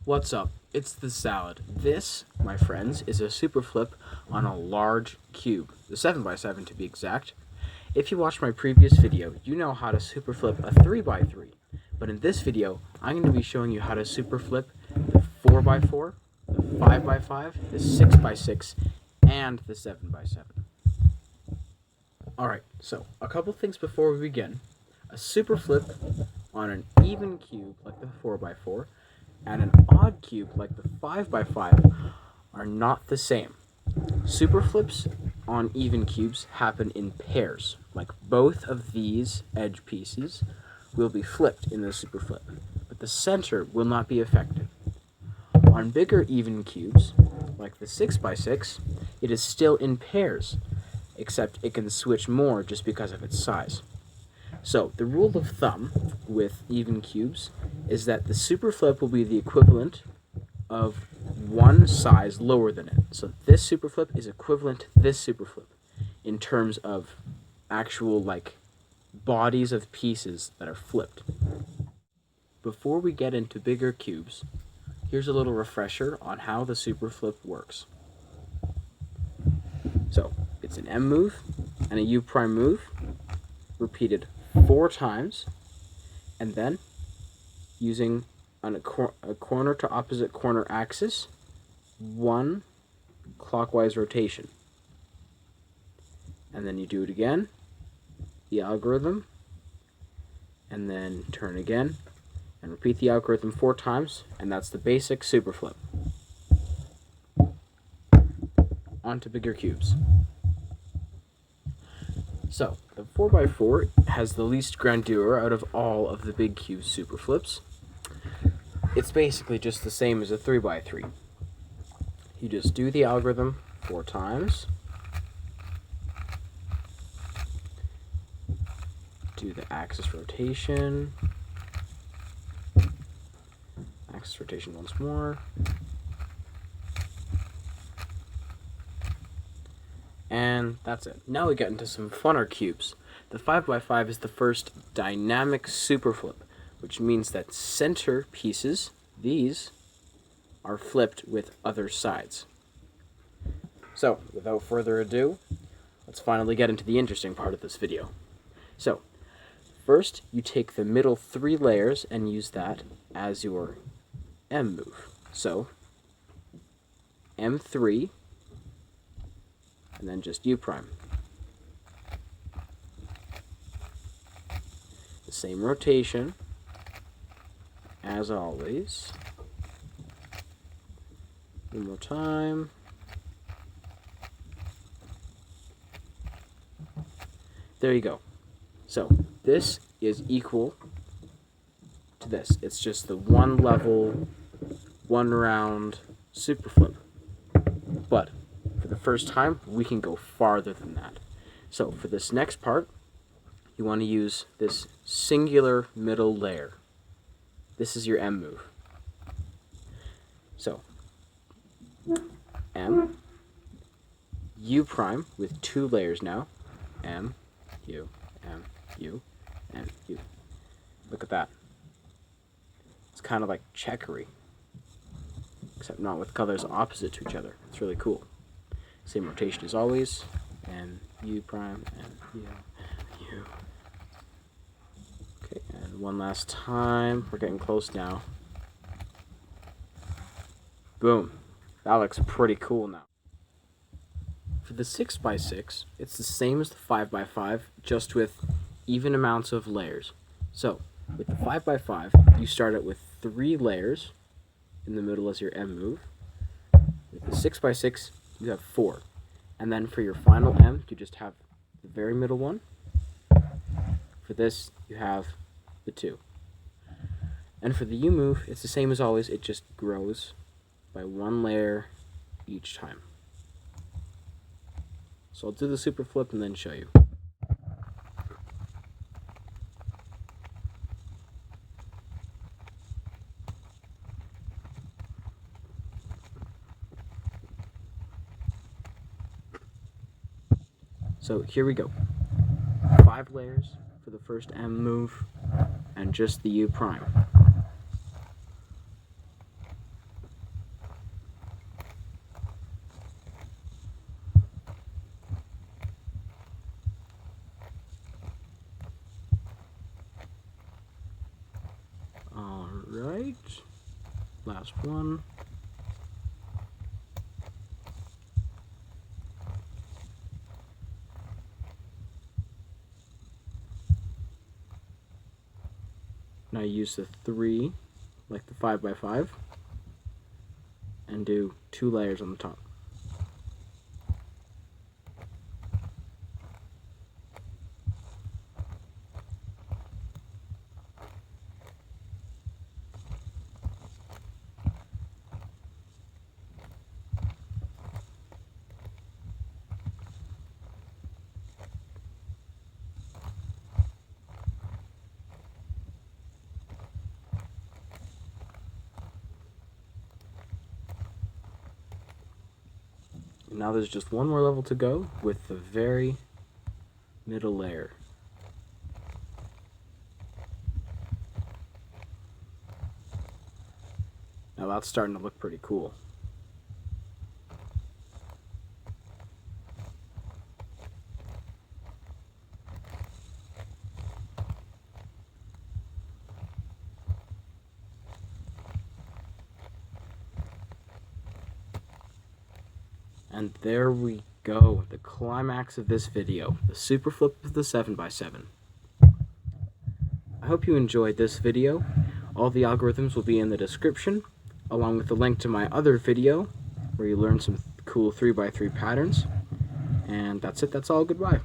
What's up? It's the salad. This, my friends, is a super flip on a large cube, the 7x7 to be exact. If you watched my previous video, you know how to super flip a 3x3. But in this video, I'm going to be showing you how to super flip the 4x4, the 5x5, the 6x6, and the 7x7. Alright, so a couple things before we begin. A super flip on an even cube like the 4x4 and an odd cube like the 5x5 are not the same. Super flips on even cubes happen in pairs, like both of these edge pieces will be flipped in the super flip, but the center will not be affected. On bigger even cubes, like the 6x6, it is still in pairs, except it can switch more just because of its size. So, the rule of thumb with even cubes is that the super flip will be the equivalent of one size lower than it. So this super flip is equivalent to this super flip in terms of actual, bodies of pieces that are flipped. Before we get into bigger cubes, here's a little refresher on how the super flip works. So, it's an M move and a U prime move, repeated 4 times, and then using a corner to opposite corner axis, 1 clockwise rotation. And then you do it again, the algorithm, and then turn again, and repeat the algorithm 4 times, and that's the basic super flip. On to bigger cubes. So, the 4x4 has the least grandeur out of all of the big cube super flips. It's basically just the same as a 3x3. You just do the algorithm 4 times, do the axis rotation once more, and that's it. Now we get into some funner cubes. The 5x5 is the first dynamic super flip, which means that center pieces, these, are flipped with other sides. So, without further ado, let's finally get into the interesting part of this video. So, first you take the middle 3 layers and use that as your M move. So, M3, and then just U prime. The same rotation as always. One more time. There you go. So this is equal to this. It's just the one level, one round super flip. But for the first time, we can go farther than that. So for this next part, you want to use this singular middle layer. This is your M move. So, M, U prime with 2 layers now. M, U, M, U, M, U. Look at that. It's kind of like checkery, except not with colors opposite to each other. It's really cool. Same rotation as always. M, U prime, M, U, U. Okay, and one last time. We're getting close now. Boom. That looks pretty cool now. For the 6x6, it's the same as the 5x5, just with even amounts of layers. So, with the 5x5, you start it with 3 layers in the middle as your M move. With the 6x6, you have 4. And then for your final M, you just have the very middle one. For this, you have the 2. And for the U move, it's the same as always, it just grows by 1 layer each time. So I'll do the super flip and then show you. So here we go. 5 layers for the first M move and just the U prime. right. Last one. Now use the 3, like the 5x5, and do 2 layers on the top. Now there's just one more level to go with the very middle layer. Now that's starting to look pretty cool. And there we go, the climax of this video, the super flip of the 7x7. I hope you enjoyed this video. All the algorithms will be in the description, along with the link to my other video, where you learn some cool 3x3 patterns. And that's it, that's all, goodbye.